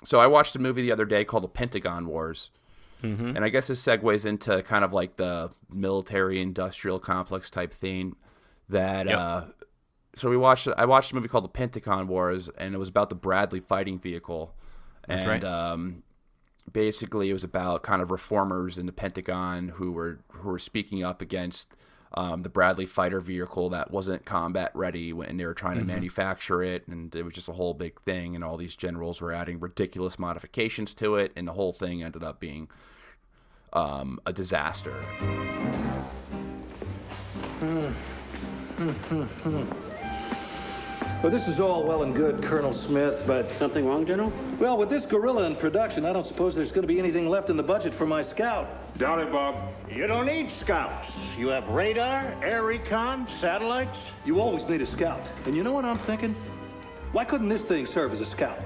So I watched a movie the other day called The Pentagon Wars. Mm-hmm. And I guess this segues into kind of like the military-industrial complex type theme that so I watched a movie called The Pentagon Wars, and it was about the Bradley fighting vehicle. That's and right. Basically it was about kind of reformers in the Pentagon who were speaking up against the Bradley fighter vehicle that wasn't combat ready when they were trying to manufacture it, and it was just a whole big thing, and all these generals were adding ridiculous modifications to it, and the whole thing ended up being a disaster. Well, this is all well and good, Colonel Smith, but... Something wrong, General? Well, with this gorilla in production, I don't suppose there's going to be anything left in the budget for my scout. Doubt it, Bob. You don't need scouts. You have radar, air recon, satellites. You always need a scout. And you know what I'm thinking? Why couldn't this thing serve as a scout?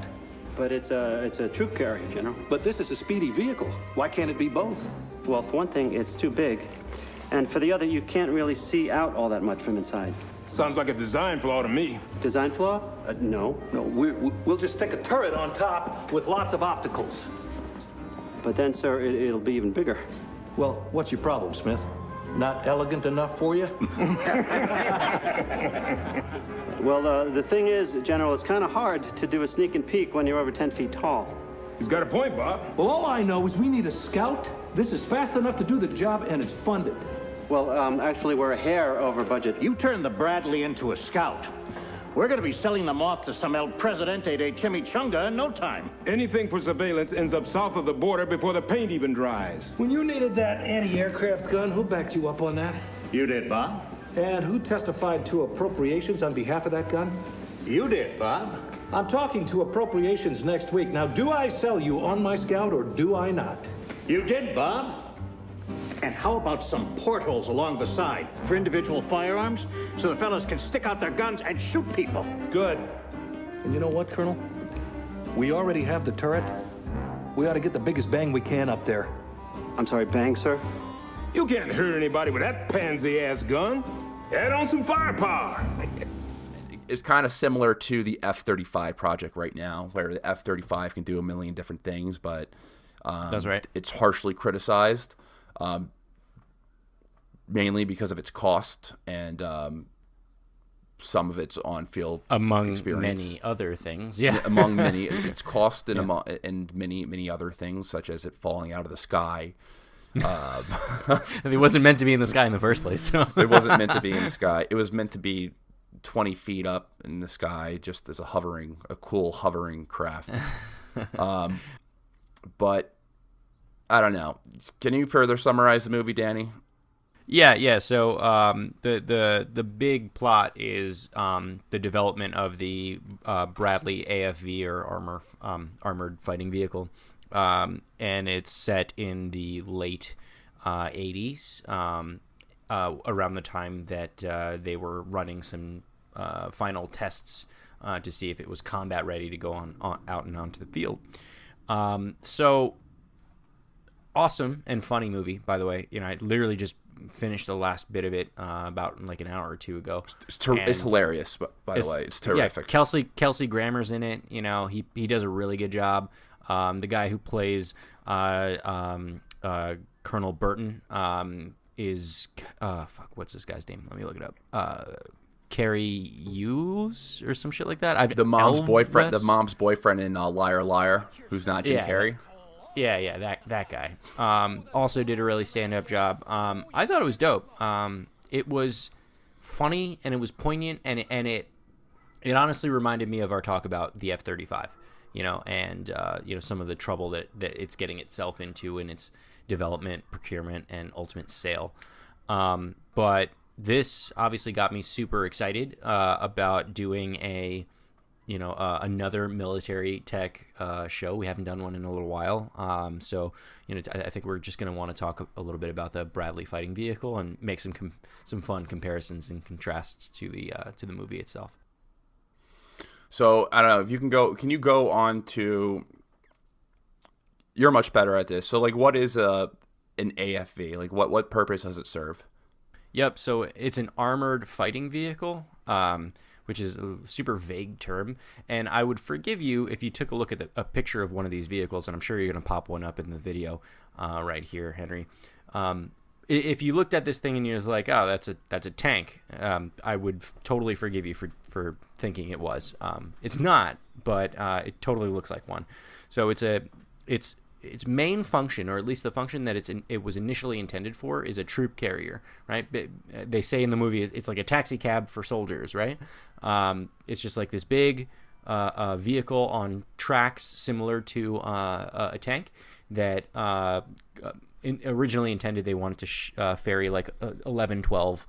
But it's a troop carrier, General. But this is a speedy vehicle. Why can't it be both? Well, for one thing, it's too big. And for the other, you can't really see out all that much from inside. Sounds like a design flaw to me. Design flaw? No. No, we'll just stick a turret on top with lots of opticals. But then, sir, it'll be even bigger. Well, what's your problem, Smith? Not elegant enough for you? Well, the thing is, General, it's kind of hard to do a sneak and peek when you're over 10 feet tall. He's got a point, Bob. Well, all I know is we need a scout. This is fast enough to do the job, and it's funded. Well, actually, we're a hair over budget. You turned the Bradley into a scout. We're going to be selling them off to some El Presidente de Chimichanga in no time. Anything for surveillance ends up south of the border before the paint even dries. When you needed that anti-aircraft gun, who backed you up on that? You did, Bob. And who testified to appropriations on behalf of that gun? You did, Bob. I'm talking to appropriations next week. Now, do I sell you on my scout or do I not? You did, Bob. And how about some portholes along the side for individual firearms so the fellas can stick out their guns and shoot people? Good. And you know what, Colonel? We already have the turret. We ought to get the biggest bang we can up there. I'm sorry, bang, sir? You can't hurt anybody with that pansy-ass gun. Add on some firepower. It's kind of similar to the F-35 project right now, where the F-35 can do a million different things, but That's right. It's harshly criticized. Mainly because of its cost and some of its on-field Among experience. many other things, yeah. Among many, its cost and many other things, such as it falling out of the sky. It wasn't meant to be in the sky in the first place. So. It wasn't meant to be in the sky. It was meant to be 20 feet up in the sky, just as a cool hovering craft. But I don't know. Can you further summarize the movie, Danny? Yeah. So the big plot is the development of the Bradley AFV or armored fighting vehicle, and it's set in the late 80s, around the time that they were running some final tests to see if it was combat ready to go on out and onto the field. So awesome and funny movie, by the way. I literally just finished the last bit of it about like an hour or two ago. It's hilarious, by the way. It's terrific. Yeah, Kelsey Grammer's in it. He does a really good job. The guy who plays Colonel Burton is what's this guy's name? Let me look it up. Carrie Hughes or some shit like that. The mom's boyfriend in Liar Liar, who's not Jim Carrey. Yeah, that guy. Also did a really stand-up job. I thought it was dope. It was funny and it was poignant, and it honestly reminded me of our talk about the F-35, and some of the trouble that it's getting itself into in its development, procurement, and ultimate sale. But this obviously got me super excited about doing another military tech show. We haven't done one in a little while. So I think we're just going to want to talk a little bit about the Bradley fighting vehicle and make some fun comparisons and contrasts to the movie itself. So I don't know if you can you go on to, you're much better at this. So like, what is an AFV? Like what purpose does it serve? Yep. So it's an armored fighting vehicle, which is a super vague term. And I would forgive you if you took a look at a picture of one of these vehicles, and I'm sure you're going to pop one up in the video right here, Henry. If you looked at this thing and you was like, oh, that's a tank, I would totally forgive you for thinking it was. It's not, but it totally looks like one. So its main function, or at least the function that it was initially intended for, is a troop carrier, right? They say in the movie it's like a taxi cab for soldiers, right? It's just like this big vehicle on tracks similar to a tank that originally intended they wanted to ferry like 11, 12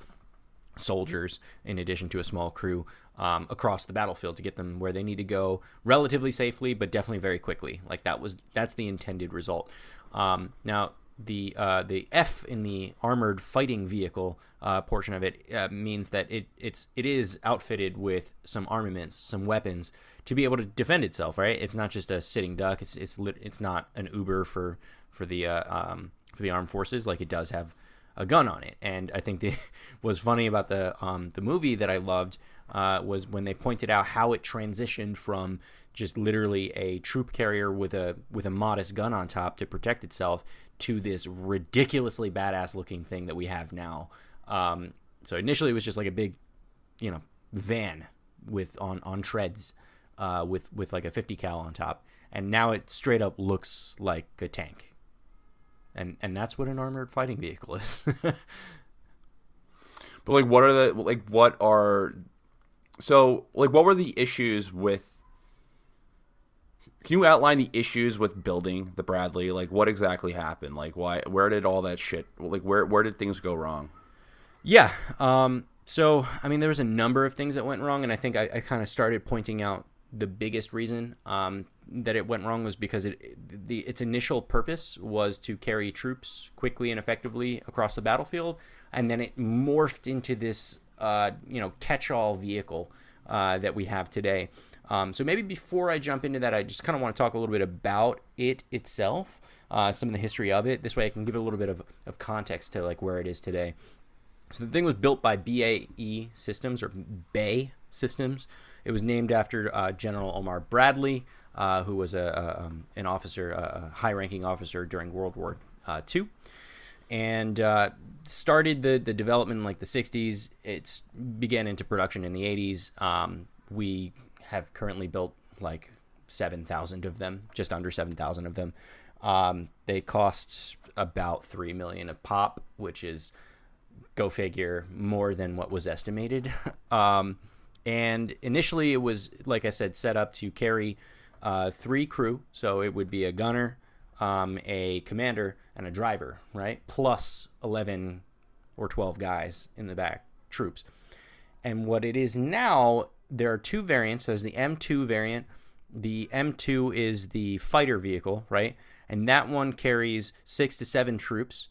soldiers in addition to a small crew across the battlefield to get them where they need to go relatively safely, but definitely very quickly. Like that's the intended result. Now the F in the armored fighting vehicle portion of it means that it is outfitted with some armaments, some weapons to be able to defend itself. Right? It's not just a sitting duck. It's not an Uber for the armed forces. Like, it does have a gun on it. And I think was funny about the movie that I loved was when they pointed out how it transitioned from just literally a troop carrier with a modest gun on top to protect itself to this ridiculously badass looking thing that we have now. So initially it was just like a big, van with on treads with like a 50 cal on top, and now it straight up looks like a tank. And that's what an armored fighting vehicle is. But like, what were the issues with? Can you outline the issues with building the Bradley? Like, what exactly happened? Like, where did all that shit? Like, where did things go wrong? Yeah. So I mean, there was a number of things that went wrong, and I think I kind of started pointing out the biggest reason that it went wrong was because its initial purpose was to carry troops quickly and effectively across the battlefield, and then it morphed into this catch-all vehicle that we have today. So maybe before I jump into that, I just kind of want to talk a little bit about it itself, some of the history of it. This way I can give a little bit of context to like where it is today. So the thing was built by BAE Systems, or BAE Systems. It was named after General Omar Bradley, who was an officer, a high-ranking officer during World War II, and started the development in like the 60s. It began into production in the 80s. We have currently built like 7,000 of them, just under 7,000 of them. They cost about $3 million a pop, which is, go figure, more than what was estimated. And initially it was, like I said, set up to carry 3 crew. So it would be a gunner, a commander, and a driver, right? Plus 11 or 12 guys in the back, troops. And what it is now, there are 2 variants. There's the M2 variant. The M2 is the fighter vehicle, right? And that one carries 6 to 7 troops,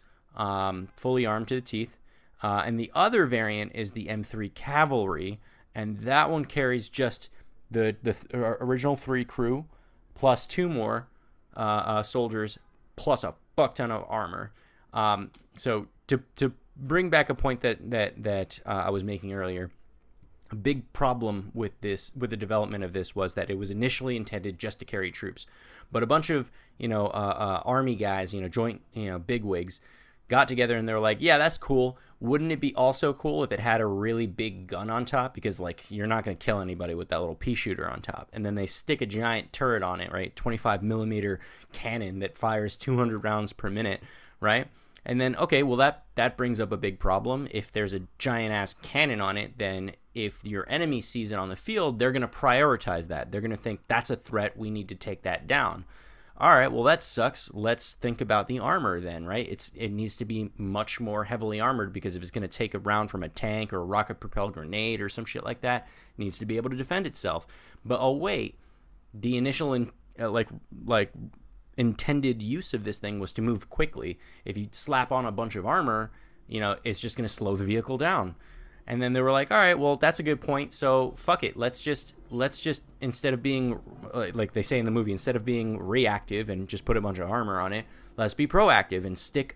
fully armed to the teeth. And the other variant is the M3 cavalry, and that one carries just the original 3 crew plus 2 more soldiers plus a fuck ton of armor. So to bring back a point that I was making earlier, a big problem with the development of this was that it was initially intended just to carry troops, but a bunch of army guys, joint bigwigs, got together and they were like, yeah, that's cool. Wouldn't it be also cool if it had a really big gun on top? Because like, you're not going to kill anybody with that little pea shooter on top. And then they stick a giant turret on it, right? 25 millimeter cannon that fires 200 rounds per minute, right? And then, okay, well that brings up a big problem. If there's a giant ass cannon on it, then if your enemy sees it on the field, they're going to prioritize that. They're going to think that's a threat. We need to take that down. All right, well, that sucks. Let's think about the armor then, right? It needs to be much more heavily armored, because if it's going to take a round from a tank or a rocket-propelled grenade or some shit like that, it needs to be able to defend itself. But oh wait, the initial intended use of this thing was to move quickly. If you slap on a bunch of armor, it's just going to slow the vehicle down. And then they were like, all right, well, that's a good point. So fuck it. Let's just instead of being, like they say in the movie, instead of being reactive and just put a bunch of armor on it, let's be proactive and stick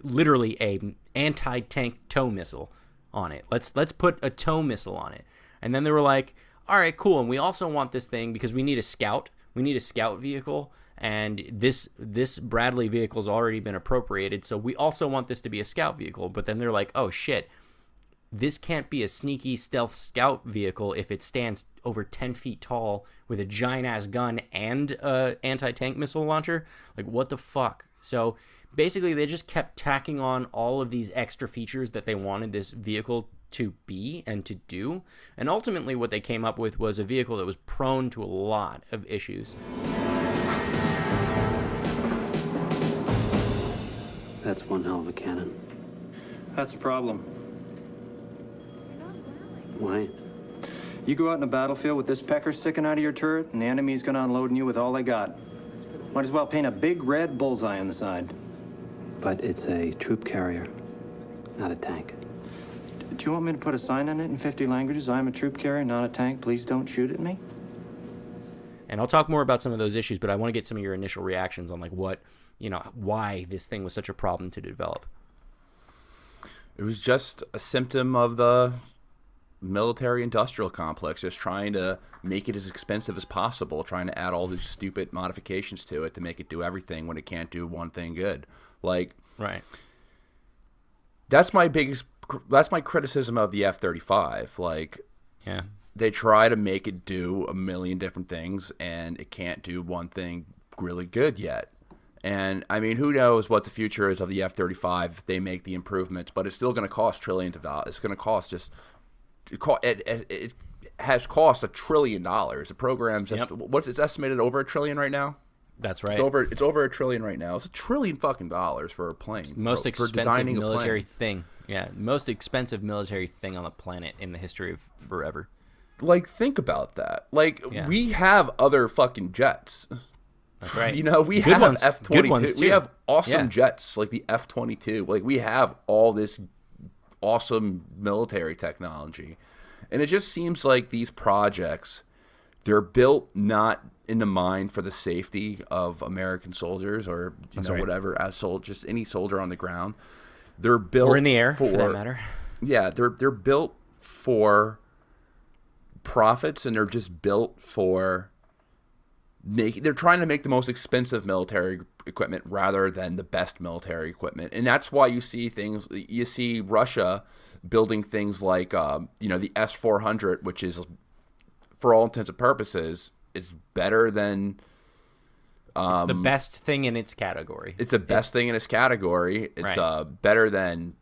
literally a anti-tank tow missile on it. Let's put a tow missile on it. And then they were like, all right, cool. And we also want this thing because we need a scout. We need a scout vehicle. And this Bradley vehicle's already been appropriated. So we also want this to be a scout vehicle. But then they're like, oh, shit. This can't be a sneaky stealth scout vehicle if it stands over 10 feet tall with a giant-ass gun and a anti-tank missile launcher. Like, what the fuck? So basically, they just kept tacking on all of these extra features that they wanted this vehicle to be and to do. And ultimately, what they came up with was a vehicle that was prone to a lot of issues. That's one hell of a cannon. That's a problem. Why? You go out in a battlefield with this pecker sticking out of your turret, and the enemy's gonna unload on you with all they got. Might as well paint a big red bullseye on the side. But it's a troop carrier, not a tank. Do you want me to put a sign on it in 50 languages? I'm a troop carrier, not a tank. Please don't shoot at me. And I'll talk more about some of those issues, but I want to get some of your initial reactions on like what, why this thing was such a problem to develop. It was just a symptom of the military-industrial complex, just trying to make it as expensive as possible, trying to add all these stupid modifications to it to make it do everything when it can't do one thing good. Like, right. That's my criticism of the F-35. Like, yeah, they try to make it do a million different things, and it can't do one thing really good yet. And, I mean, who knows what the future is of the F-35 if they make the improvements, but it's still going to cost trillions of dollars. It's going to cost just... It has cost $1 trillion. The program's just, what's it's estimated over $1 trillion right now? That's right. It's over $1 trillion right now. It's $1 trillion fucking dollars for a plane. It's the most expensive military thing. Yeah, most expensive military thing on the planet in the history of forever. Like, think about that. Like, we have other fucking jets. That's right. We Good have ones. F-22. Good ones too. We have awesome jets like the F-22. Like, we have all this awesome military technology, and it just seems like these projects, they're built not in the mind for the safety of American soldiers or whatever, as just any soldier on the ground. They're built or in the air for that matter. Yeah, they're built for profits, and they're just built for they're trying to make the most expensive military equipment rather than the best military equipment. And that's why you see Russia building things like, the S-400, which is, for all intents and purposes, is better than... it's the best thing in its category. It's the best thing in its category. It's better than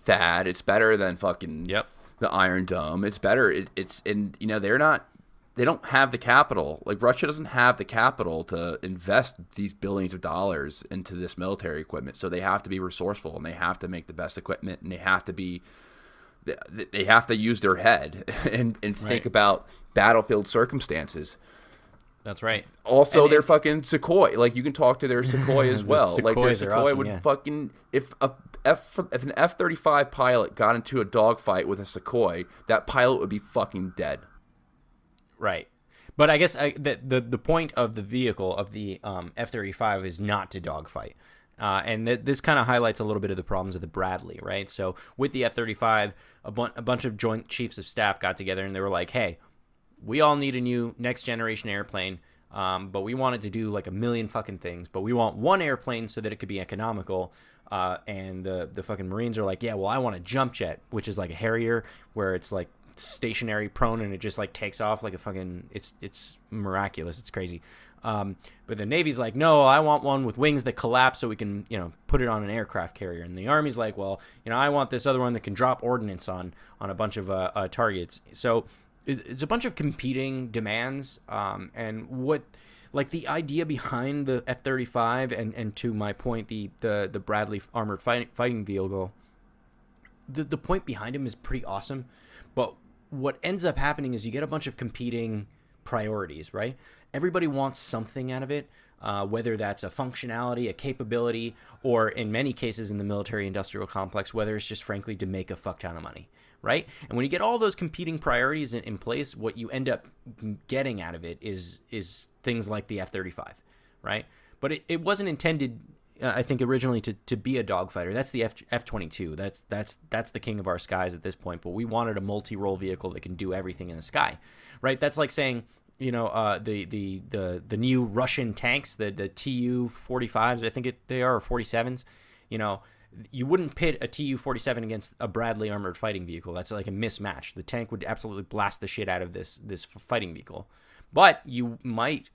THAAD. It's better than fucking the Iron Dome. It's better. They don't have the capital. Like, Russia doesn't have the capital to invest these billions of dollars into this military equipment. So they have to be resourceful, and they have to make the best equipment, and they have to use their head and think about battlefield circumstances. That's right. Also, their fucking Sukhoi. Like, you can talk to their Sukhoi as well. Like, their Sukhoi awesome, would fucking... If an F-35 pilot got into a dogfight with a Sukhoi, that pilot would be fucking dead. Right. But I guess the point of the vehicle, of the F-35, is not to dogfight. And this kind of highlights a little bit of the problems of the Bradley, right? So with the F-35, a bunch of Joint Chiefs of Staff got together, and they were like, hey, we all need a new next-generation airplane, but we want it to do like a million fucking things. But we want one airplane so that it could be economical. And the fucking Marines are like, yeah, well, I want a jump jet, which is like a Harrier, where it's like stationary prone and it just like takes off like a fucking it's miraculous. It's crazy. But the Navy's like, no, I want one with wings that collapse so we can put it on an aircraft carrier. And the Army's like, well, I want this other one that can drop ordnance on a bunch of targets. So it's a bunch of competing demands. And what, like, the idea behind the F-35 and to my point, the Bradley armored fighting vehicle, the point behind him is pretty awesome. But what ends up happening is you get a bunch of competing priorities, right? Everybody wants something out of it, whether that's a functionality, a capability, or in many cases in the military-industrial complex, whether it's just frankly to make a fuck ton of money, right? And when you get all those competing priorities in place, what you end up getting out of it is things like the F-35, right? But it wasn't intended I think originally to be a dogfighter. That's the F-22. That's the king of our skies at this point. But we wanted a multi-role vehicle that can do everything in the sky, right? That's like saying, you know, the new Russian tanks, the Tu-45s, I think they are, or 47s. You know, you wouldn't pit a Tu-47 against a Bradley armored fighting vehicle. That's like a mismatch. The tank would absolutely blast the shit out of this fighting vehicle. But you might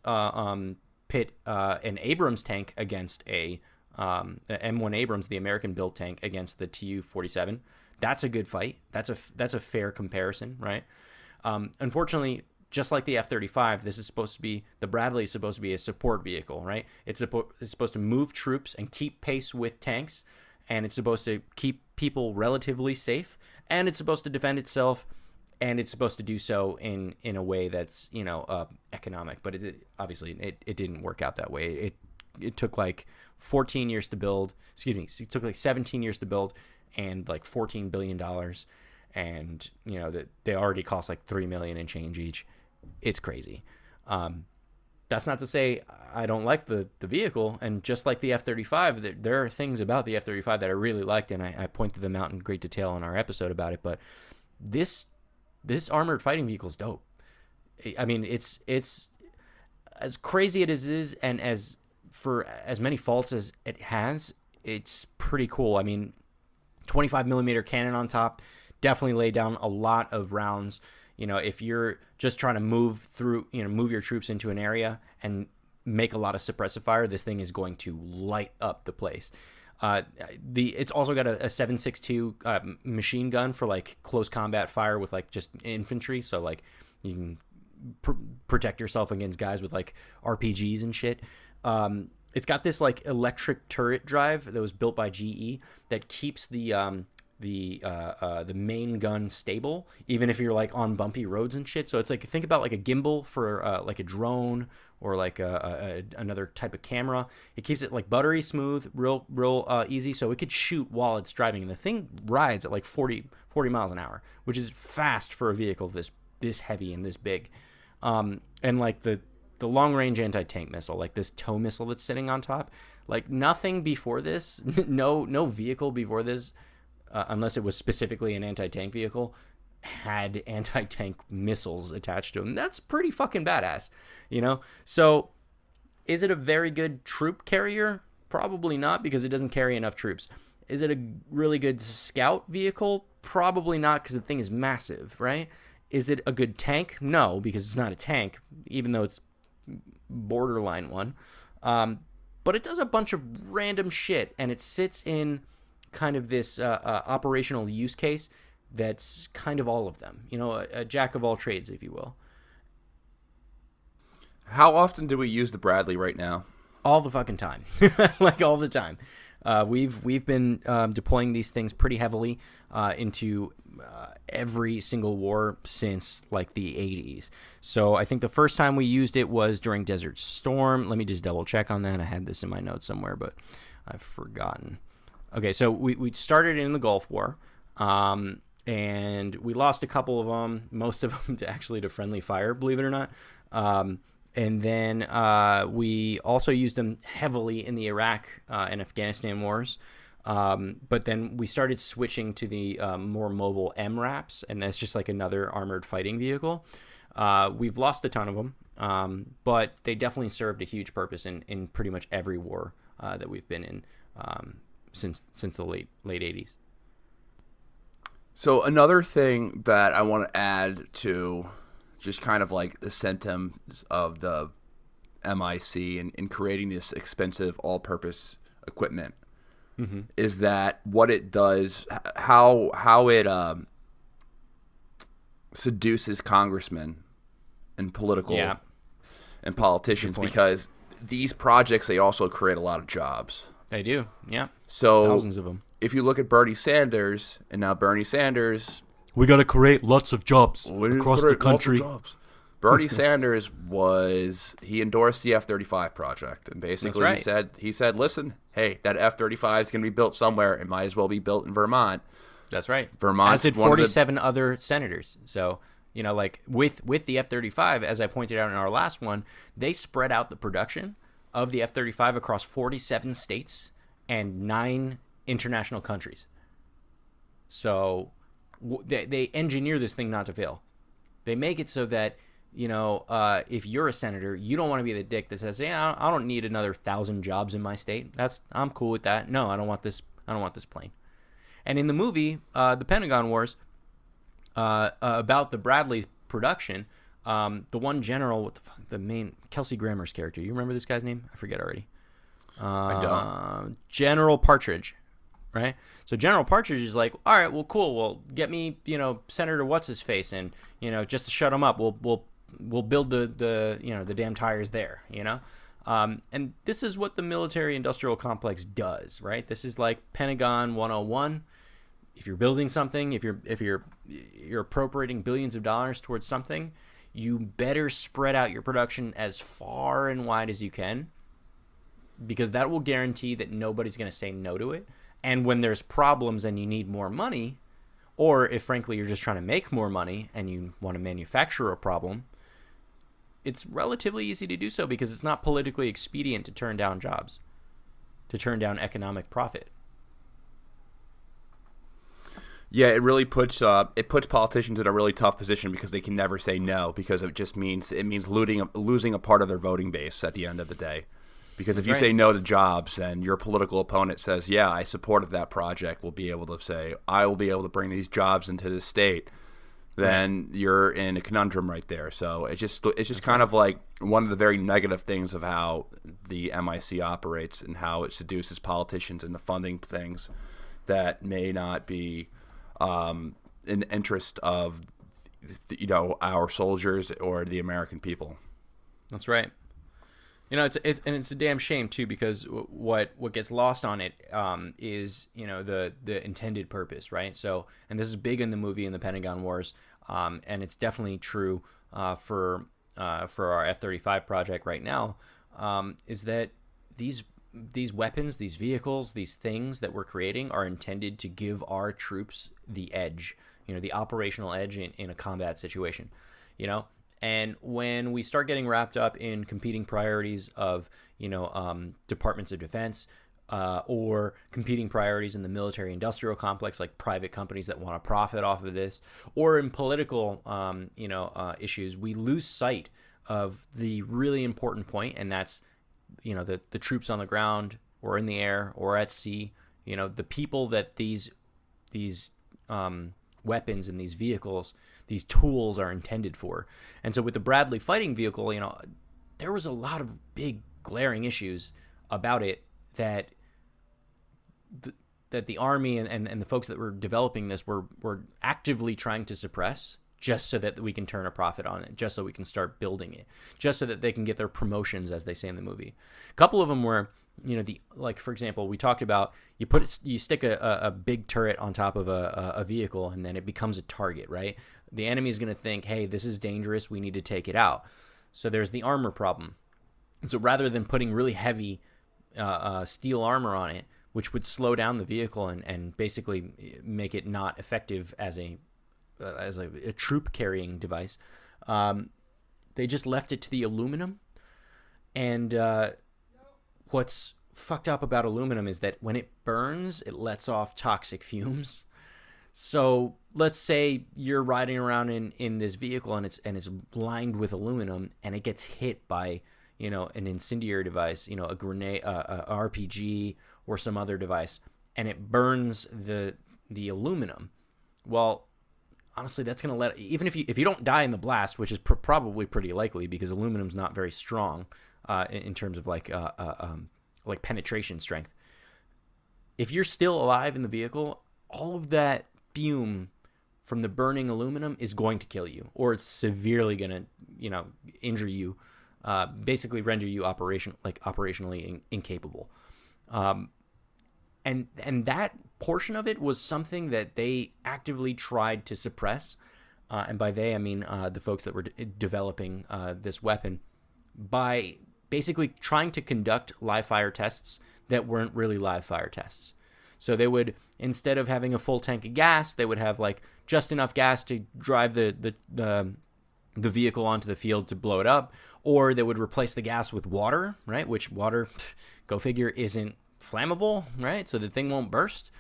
pit an Abrams tank against a M1 Abrams, the American-built tank, against the Tu-47. That's a good fight. That's a fair comparison, right? Unfortunately, just like the F-35, the Bradley is supposed to be a support vehicle, right? It's supposed to move troops and keep pace with tanks, and it's supposed to keep people relatively safe, and it's supposed to defend itself, and it's supposed to do so in a way that's, you know, economic. But obviously it didn't work out that way. It took like 14 years to build. It took like 17 years to build, and like $14 billion, and you know that they already cost like $3 million and change each. It's crazy. That's not to say I don't like the vehicle, and just like the F-35, there are things about the F-35 that I really liked, and I pointed them out in great detail in our episode about it. But this armored fighting vehicle is dope. I mean, it's as crazy as it is, and for as many faults as it has, it's pretty cool. I mean, 25 millimeter cannon on top, definitely lay down a lot of rounds. You know, if you're just trying to move your troops into an area and make a lot of suppressive fire, this thing is going to light up the place. It's also got a 7.62 machine gun for like close combat fire with like just infantry, so like you can protect yourself against guys with like RPGs and shit. It's got this like electric turret drive that was built by GE that keeps the main gun stable even if you're like on bumpy roads and shit. So it's like, think about like a gimbal for like a drone or like another type of camera. It keeps it like buttery smooth, real easy, so it could shoot while it's driving, and the thing rides at like 40 miles an hour, which is fast for a vehicle this heavy and this big. And like the long range anti-tank missile, like this tow missile that's sitting on top, like nothing before this, no vehicle before this, unless it was specifically an anti-tank vehicle, had anti-tank missiles attached to them. That's pretty fucking badass, you know? So is it a very good troop carrier? Probably not, because it doesn't carry enough troops. Is it a really good scout vehicle? Probably not, because the thing is massive, right? Is it a good tank? No, because it's not a tank, even though it's borderline one. But it does a bunch of random shit, and it sits in kind of this operational use case that's kind of all of them, you know, a jack of all trades, if you will. How often do we use the Bradley right now? All the fucking time. Like all the time. We've been deploying these things pretty heavily into every single war since like the 80s. So I think the first time we used it was during Desert Storm. Let me just double check on that. I had this in my notes somewhere, but I've forgotten. Okay, so we started in the Gulf War, and we lost a couple of them, most of them to friendly fire, believe it or not. And then we also used them heavily in the Iraq and Afghanistan wars. But then we started switching to the more mobile MRAPs, and that's just like another armored fighting vehicle. We've lost a ton of them, but they definitely served a huge purpose in pretty much every war that we've been in since the late 80s. So another thing that I want to add to just kind of like the symptoms of the MIC in creating this expensive all-purpose equipment is that what it does, how it seduces congressmen and and politicians, because these projects, they also create a lot of jobs. They do, yeah. So thousands of them. If you look at Bernie Sanders, and now Bernie Sanders, we got to create lots of jobs across the country. Bernie Sanders he endorsed the F-35 project, and basically he said, listen, hey, that F-35 is going to be built somewhere. It might as well be built in Vermont. That's right. Vermont, as did 47 other senators. So, you know, like with the F-35, as I pointed out in our last one, they spread out the production of the F-35 across 47 states. and 9 international countries. So they engineer this thing not to fail. They make it so that, if you're a senator, you don't want to be the dick that says, "Yeah, I don't need another 1,000 jobs in my state. I'm cool with that. No, I don't want this. I don't want this plane." And in the movie, the Pentagon Wars, about the Bradley production, the one general, the main Kelsey Grammer's character. You remember this guy's name? I forget already. I don't. General Partridge, right? So General Partridge is like, all right, well, cool. Well, get me, Senator what's his face, and just to shut him up, we'll build the damn tires there, And this is what the military-industrial complex does, right? This is like Pentagon 101. If you're building something, if you're appropriating billions of dollars towards something, you better spread out your production as far and wide as you can, because that will guarantee that nobody's going to say no to it. And when there's problems and you need more money, or if frankly you're just trying to make more money and you want to manufacture a problem, it's relatively easy to do so because it's not politically expedient to turn down jobs, to turn down economic profit. Yeah, it really puts politicians in a really tough position because they can never say no, because it means losing a part of their voting base at the end of the day. Because if you say no to jobs and your political opponent says, "Yeah, I supported that project," will be able to say, "I will be able to bring these jobs into the state," then you're in a conundrum right there. So it's just kind of like one of the very negative things of how the MIC operates and how it seduces politicians into funding things that may not be in the interest of our soldiers or the American people. That's right. It's a damn shame too, because what gets lost on it is the intended purpose, right? So, and this is big in the movie in the Pentagon Wars, and it's definitely true for our F-35 project right now, is that these weapons, these vehicles, these things that we're creating are intended to give our troops the edge, the operational edge in a combat situation, And when we start getting wrapped up in competing priorities of, departments of defense, or competing priorities in the military-industrial complex, like private companies that want to profit off of this, or in political, issues, we lose sight of the really important point, and that's, the troops on the ground or in the air or at sea, the people that these weapons and these vehicles, these tools are intended for. And so with the Bradley fighting vehicle, there was a lot of big glaring issues about it that the Army and the folks that were developing this were actively trying to suppress, just so that we can turn a profit on it, just so we can start building it, just so that they can get their promotions, as they say in the movie. A couple of them were, for example, we talked about you stick a big turret on top of a vehicle, and then it becomes a target, right? The enemy is going to think, hey, this is dangerous, we need to take it out. So there's the armor problem. So rather than putting really heavy steel armor on it, which would slow down the vehicle and basically make it not effective as a troop carrying device, they just left it to the aluminum. And what's fucked up about aluminum is that when it burns, it lets off toxic fumes. So let's say you're riding around in this vehicle and it's lined with aluminum, and it gets hit by an incendiary device, a grenade, a RPG, or some other device, and it burns the aluminum. Well, honestly, that's going to even if you don't die in the blast, which is probably pretty likely because aluminum's not very strong in terms of like penetration strength. If you're still alive in the vehicle, all of that fume from the burning aluminum is going to kill you, or it's severely going to injure you, basically render you operationally incapable. And that portion of it was something that they actively tried to suppress, and by they I mean the folks that were developing this weapon, by basically trying to conduct live fire tests that weren't really live fire tests. So they would, instead of having a full tank of gas, they would have like just enough gas to drive the vehicle onto the field to blow it up, or they would replace the gas with water, right? Which water, go figure, isn't flammable, right? So the thing won't burst.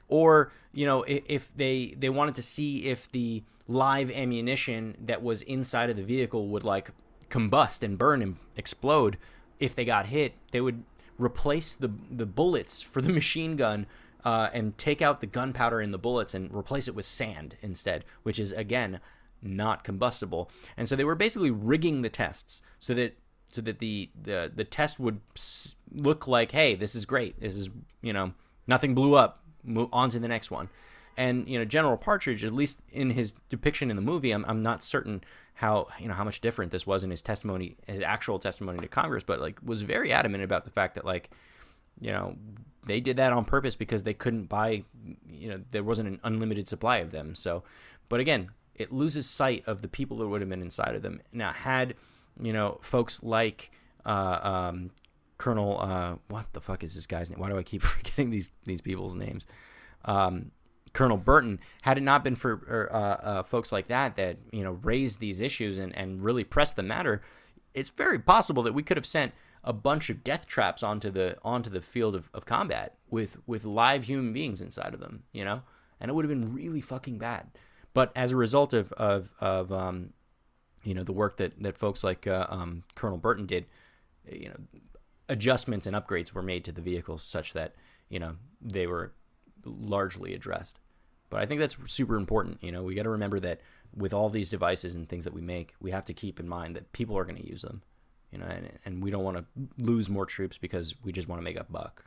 Or, you know, if they wanted to see if the live ammunition that was inside of the vehicle would like combust and burn and explode if they got hit, they would replace the bullets for the machine gun and take out the gunpowder in the bullets and replace it with sand instead, which is, again, not combustible. And so they were basically rigging the tests so that the test would look like, hey, this is great. This is, you know, nothing blew up. Move on to the next one. And, you know, General Partridge, at least in his depiction in the movie, I'm not certain how much different this was in his testimony, his actual testimony to Congress, but like was very adamant about the fact that, like, you know, they did that on purpose because they couldn't buy, you know, there wasn't an unlimited supply of them. So, but again, it loses sight of the people that would have been inside of them. Now, had, you know, folks like Colonel, what the fuck is this guy's name? Why do I keep forgetting these people's names? Colonel Burton, had it not been for folks like that, you know, raised these issues and really pressed the matter, it's very possible that we could have sent a bunch of death traps onto the field of combat with live human beings inside of them, you know, and it would have been really fucking bad. But as a result of you know, the work that folks like Colonel Burton did, you know, adjustments and upgrades were made to the vehicles such that, you know, they were largely addressed. But I think that's super important. You know, we got to remember that with all these devices and things that we make, we have to keep in mind that people are going to use them, you know, and we don't want to lose more troops because we just want to make a buck.